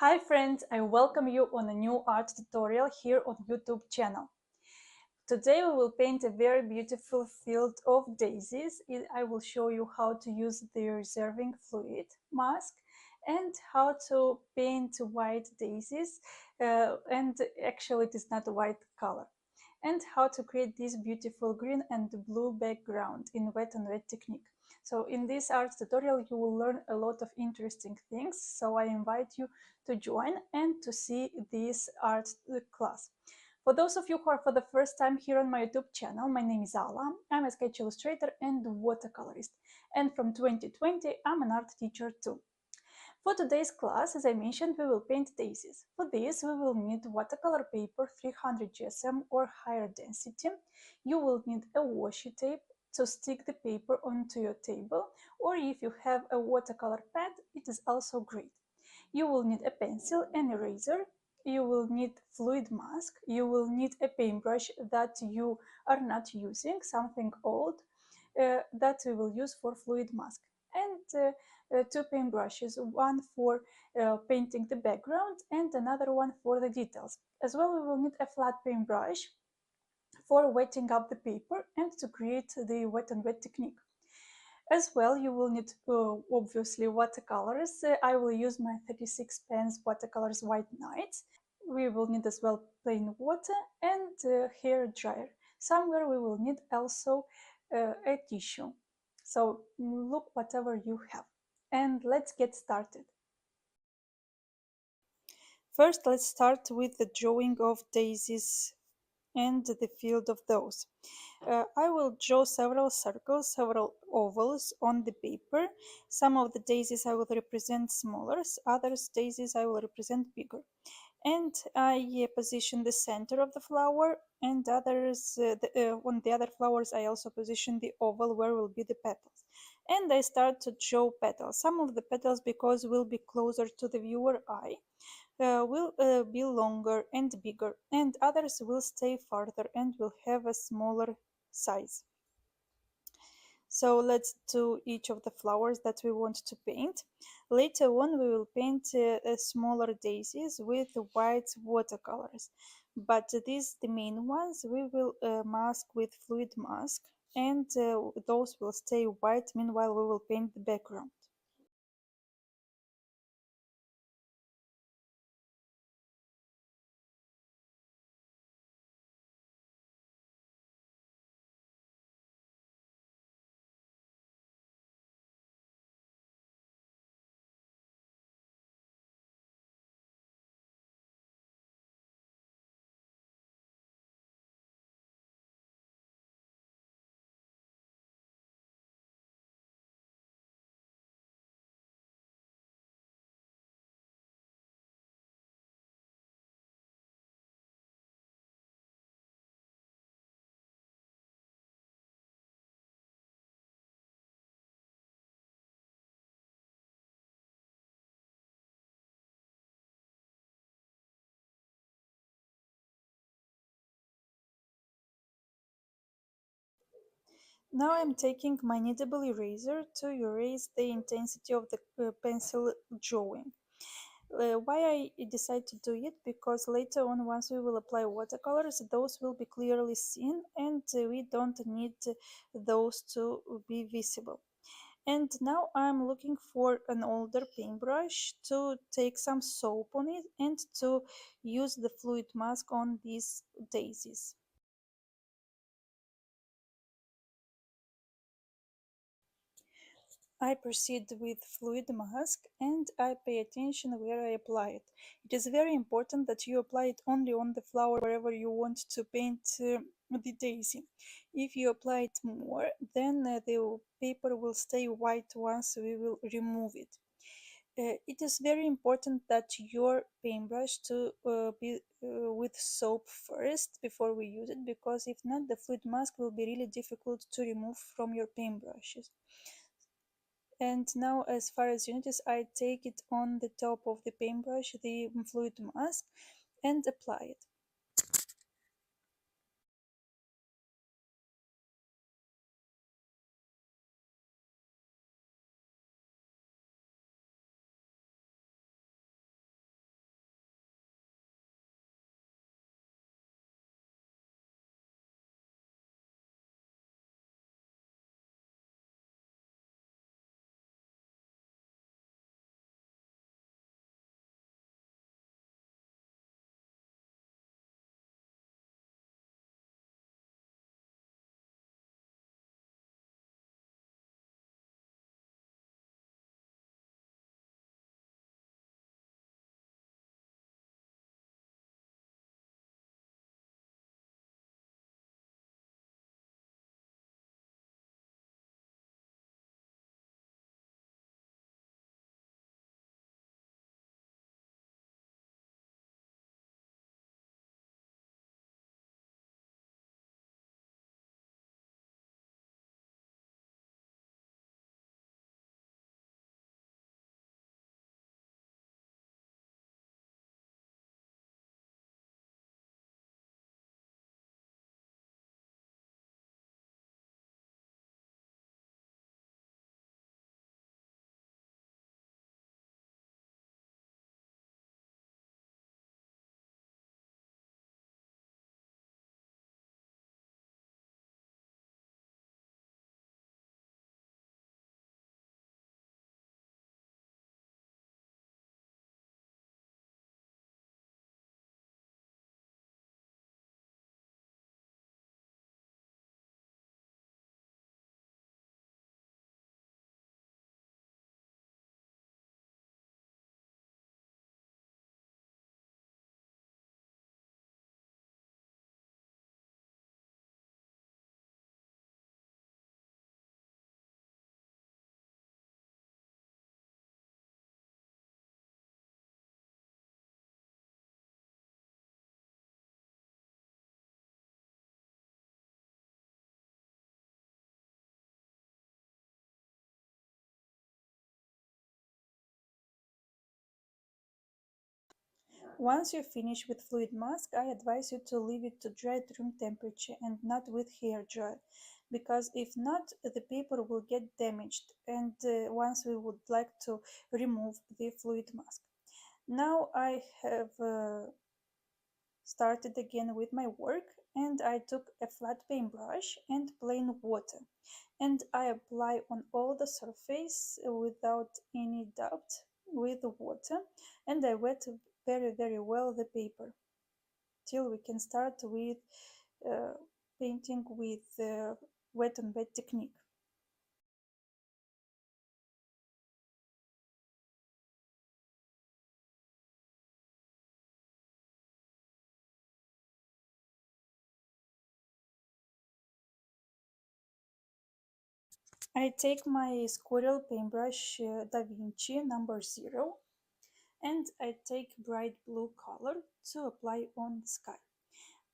Hi friends, I welcome you on a new art tutorial here on YouTube channel. Today we will paint a very beautiful field of daisies. I will show you how to use the reserving fluid mask and how to paint white daisies, and actually it is not a white color, and how to create this beautiful green and blue background in wet and wet technique. So in this art tutorial you will learn a lot of interesting things, so I invite you to join and to see this art class. For those of you who are for the first time here on my YouTube channel, my name is Ala. I'm a sketch illustrator and watercolorist, and from 2020 I'm an art teacher too. For today's class, as I mentioned, we will paint daisies. For this, we will need watercolor paper 300 GSM or higher density. You will need a washi tape to stick the paper onto your table, or if you have a watercolor pad, it is also great. You will need a pencil and eraser. You will need fluid mask. You will need a paintbrush that you are not using, something old, that we will use for fluid mask. And two paintbrushes, one for painting the background and another one for the details. As well, we will need a flat paintbrush for wetting up the paper and to create the wet and wet technique. As well, you will need obviously watercolors. I will use my 36 pens watercolors White Nights. We will need as well plain water and hair dryer. Somewhere we will need also a tissue. So look whatever you have. And let's get started. First, let's start with the drawing of daisies and the field of those. I will draw several circles, several ovals on the paper. Some of the daisies I will represent smaller, others daisies I will represent bigger. And I position the center of the flower, and others on the other flowers I also position the oval where will be the petals. And I start to draw petals. Some of the petals, because will be closer to the viewer eye, will be longer and bigger, and others will stay farther and will have a smaller size. So let's do each of the flowers that we want to paint. Later on we will paint smaller daisies with white watercolors, but these, the main ones, we will mask with fluid mask, and those will stay white. Meanwhile we will paint the background. Now I'm taking my kneadable eraser to erase the intensity of the pencil drawing. Why I decide to do it? Because later on, once we will apply watercolors, those will be clearly seen, and we don't need those to be visible. And now I'm looking for an older paintbrush to take some soap on it and to use the fluid mask on these daisies. I proceed with fluid mask and I pay attention where I apply it. It is very important that you apply it only on the flower wherever you want to paint the daisy. If you apply it more, then the paper will stay white once we will remove it. It is very important that your paintbrush to be with soap first before we use it, because if not, the fluid mask will be really difficult to remove from your paintbrushes. And now, as far as you notice, I take it on the top of the paintbrush, the fluid mask, and apply it. Once you finish with fluid mask, I advise you to leave it to dry at room temperature and not with hair dryer, because if not, the paper will get damaged, and once we would like to remove the fluid mask. Now I have started again with my work, and I took a flat paintbrush and plain water, and I apply on all the surface without any doubt with the water, and I wet very well the paper till we can start with uh, painting with wet on wet technique. I take my squirrel paintbrush Da Vinci number 0, and I take bright blue color to apply on the sky.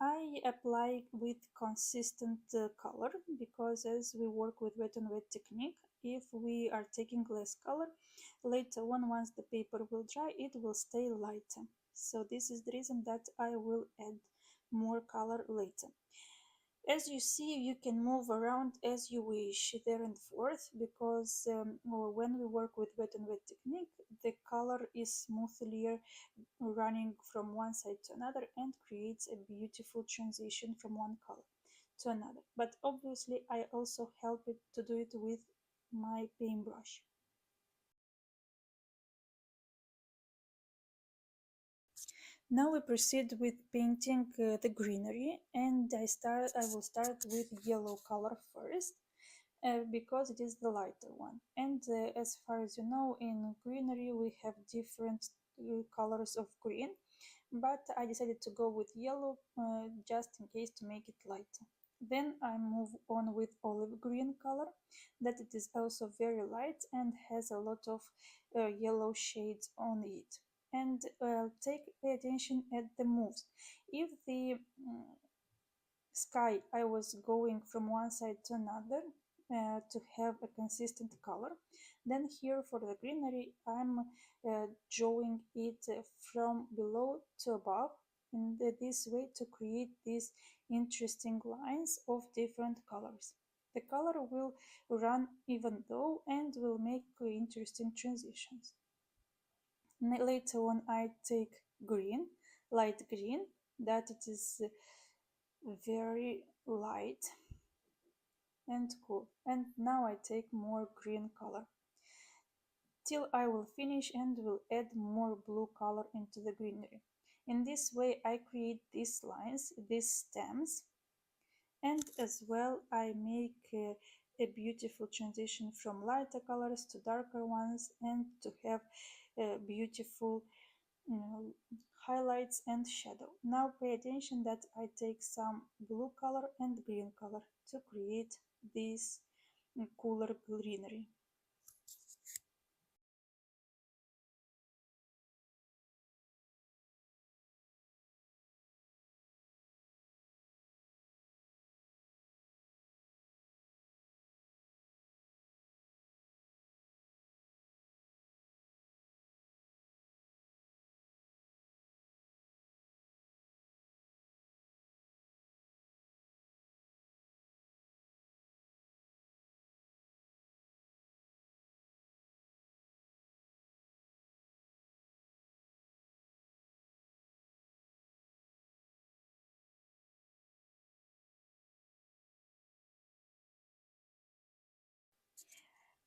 I apply with consistent color, because as we work with wet on wet technique, if we are taking less color, later on once the paper will dry, it will stay lighter. So this is the reason that I will add more color later. As you see, you can move around as you wish there and forth, because when we work with wet and wet technique, the color is smoothly running from one side to another and creates a beautiful transition from one color to another. But obviously, I also help it to do it with my paintbrush. Now we proceed with painting the greenery, and I will start with yellow color first, because it is the lighter one. And as far as you know, in greenery we have different colors of green, but I decided to go with yellow just in case to make it lighter. Then I move on with olive green color, that it is also very light and has a lot of yellow shades on it. And pay attention at the moves. If the sky I was going from one side to another to have a consistent color, then here for the greenery I'm drawing it from below to above in this way to create these interesting lines of different colors. The color will run even though and will make interesting transitions. Later on I take green, light green, that it is very light and cool. And now I take more green color till I will finish and will add more blue color into the greenery. In this way I create these lines, these stems, and as well I make a beautiful transition from lighter colors to darker ones, and to have beautiful highlights and shadow. Now pay attention that I take some blue color and green color to create this cooler greenery.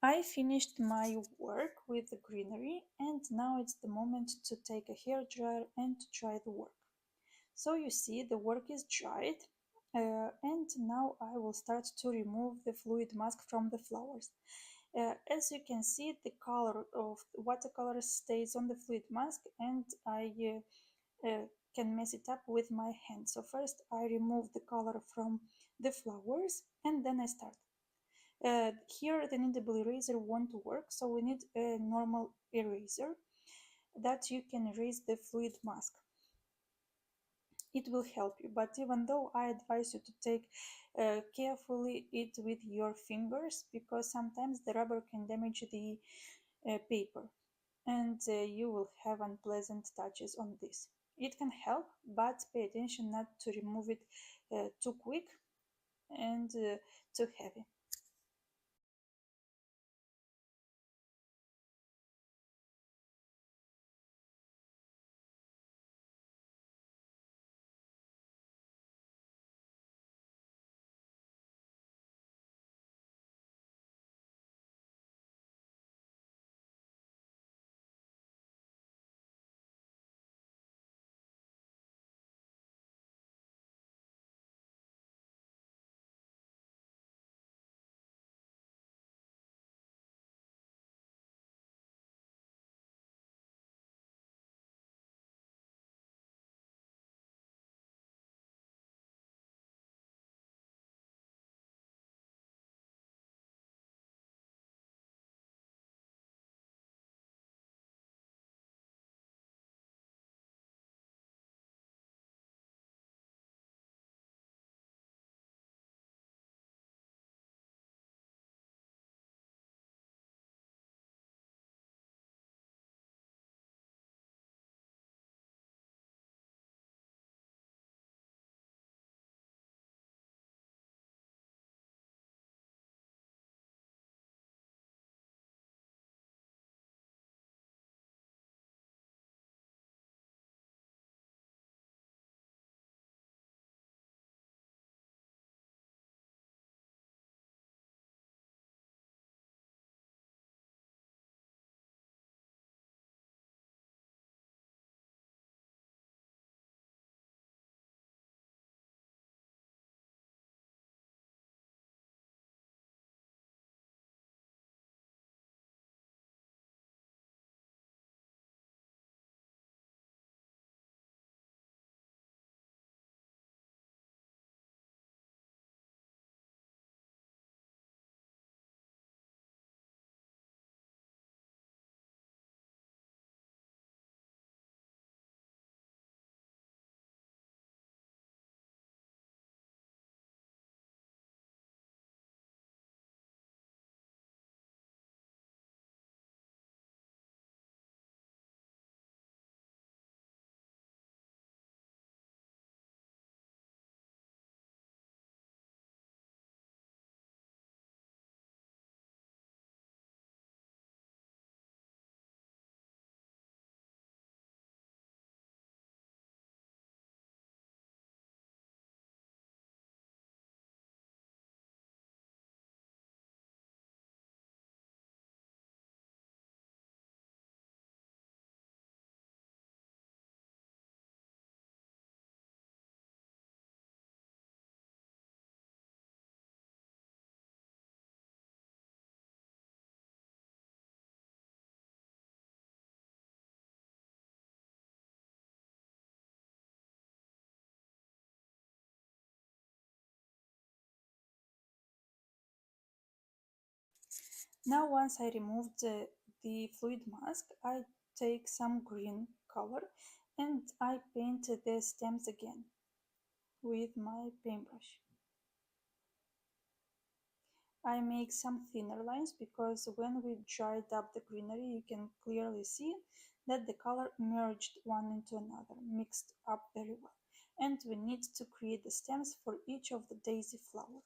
I finished my work with the greenery, and now it's the moment to take a hair dryer and to dry the work. So you see the work is dried, and now I will start to remove the fluid mask from the flowers. As you can see, the color of watercolor stays on the fluid mask, and I can mess it up with my hand. So first I remove the color from the flowers, and then I start. Here the kneadable eraser won't work, so we need a normal eraser that you can erase the fluid mask. It will help you, but even though I advise you to take carefully it with your fingers, because sometimes the rubber can damage the paper. and you will have unpleasant touches on this. It can help, but pay attention not to remove it too quick and too heavy. Now once I removed the fluid mask, I take some green color and I paint the stems again with my paintbrush. I make some thinner lines because when we dried up the greenery you can clearly see that the color merged one into another, mixed up very well. And we need to create the stems for each of the daisy flower.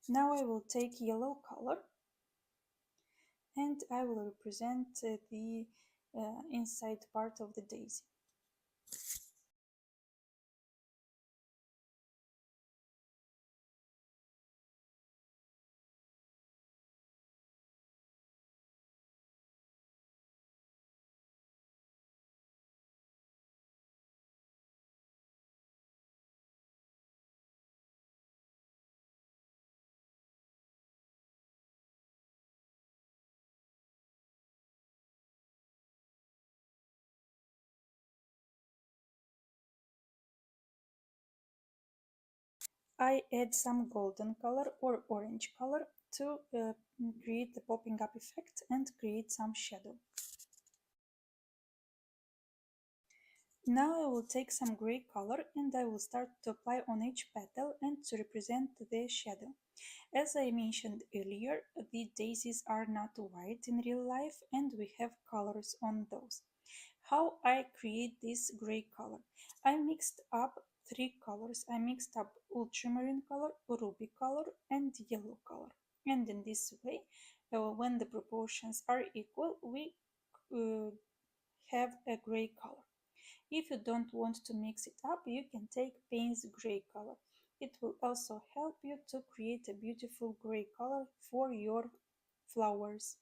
Now I will take yellow color and I will represent the inside part of the daisy. I add some golden color or orange color to create the popping up effect and create some shadow. Now I will take some gray color and I will start to apply on each petal and to represent the shadow. As I mentioned earlier, the daisies are not white in real life and we have colors on those. How I create this gray color? I mixed up three colors. I mixed up ultramarine color, ruby color and yellow color. And in this way, when the proportions are equal, we uh, have a gray color. If you don't want to mix it up, you can take Payne's gray color. It will also help you to create a beautiful gray color for your flowers.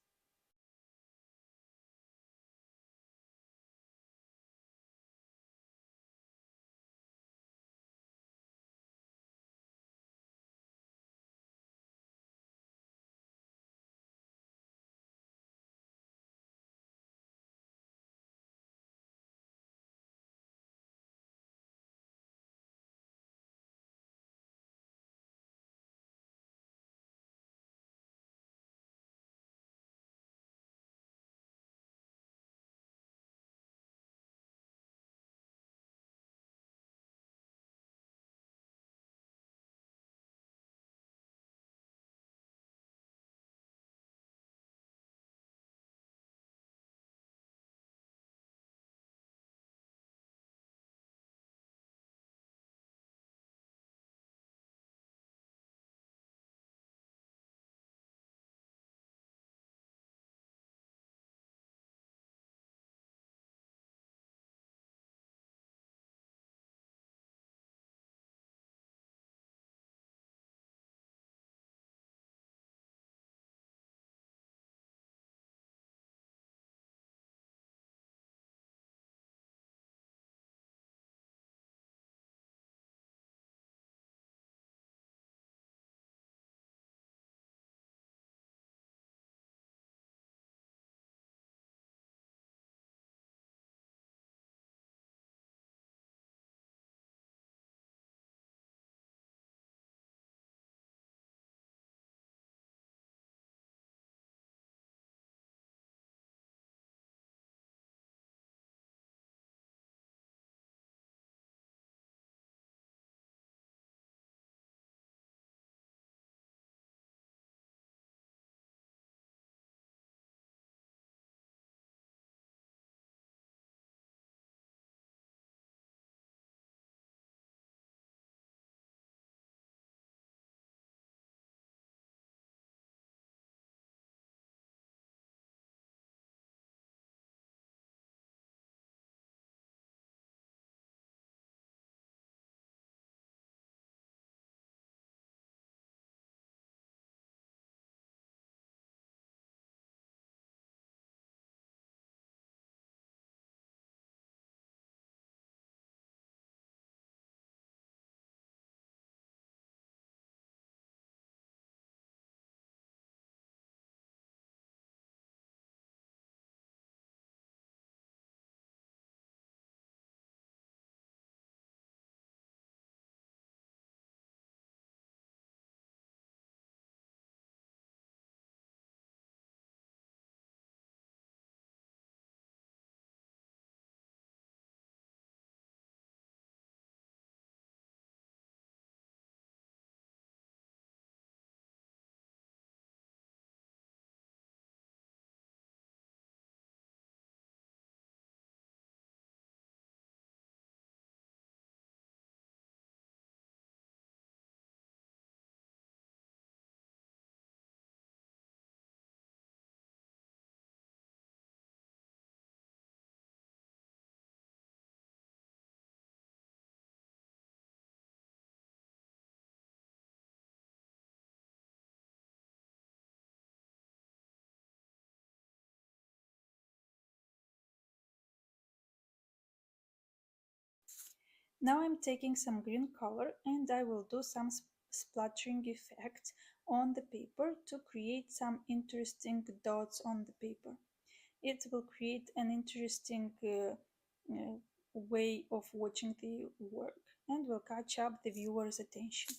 Now I'm taking some green color and I will do some splattering effect on the paper to create some interesting dots on the paper. It will create an interesting way of watching the work and will catch up the viewer's attention.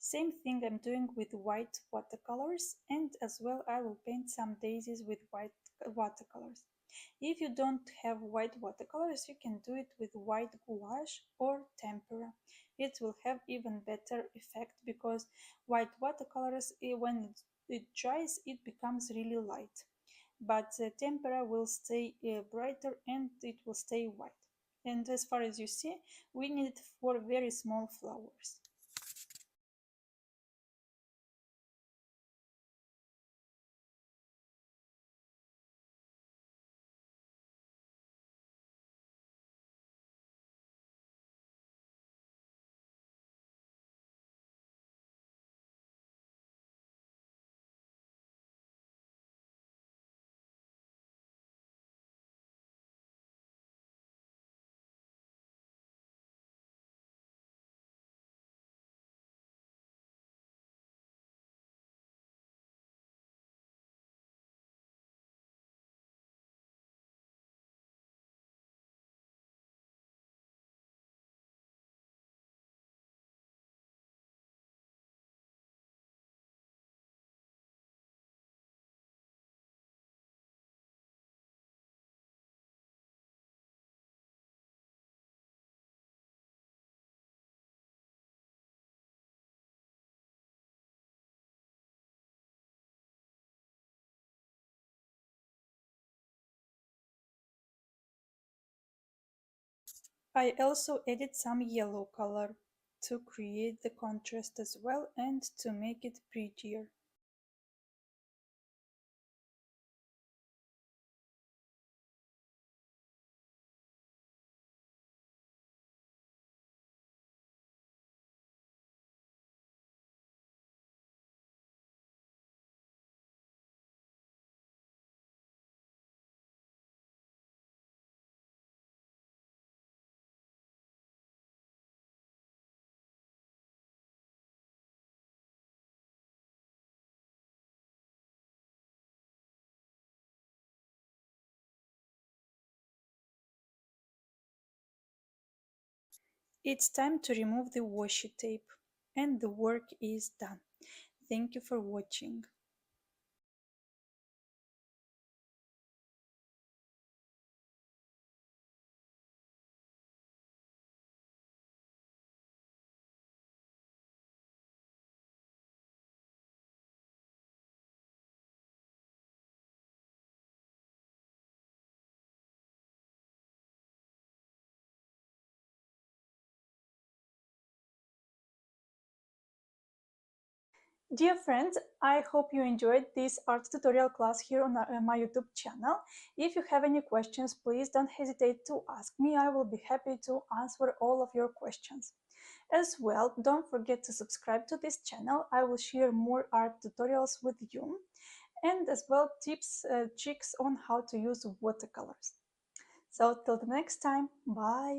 Same thing I'm doing with white watercolors, and as well I will paint some daisies with white watercolors. If you don't have white watercolors, you can do it with white gouache or tempera. It will have even better effect because white watercolors, when it dries, it becomes really light. But tempera will stay brighter and it will stay white. And as far as you see, we need it for very small flowers. I also added some yellow color to create the contrast as well and to make it prettier. It's time to remove the washi tape and the work is done. Thank you for watching. Dear friends, I hope you enjoyed this art tutorial class here on my YouTube channel. If you have any questions, please don't hesitate to ask me. I will be happy to answer all of your questions. As well, don't forget to subscribe to this channel. I will share more art tutorials with you and as well tips, tricks on how to use watercolors. So till the next time, bye!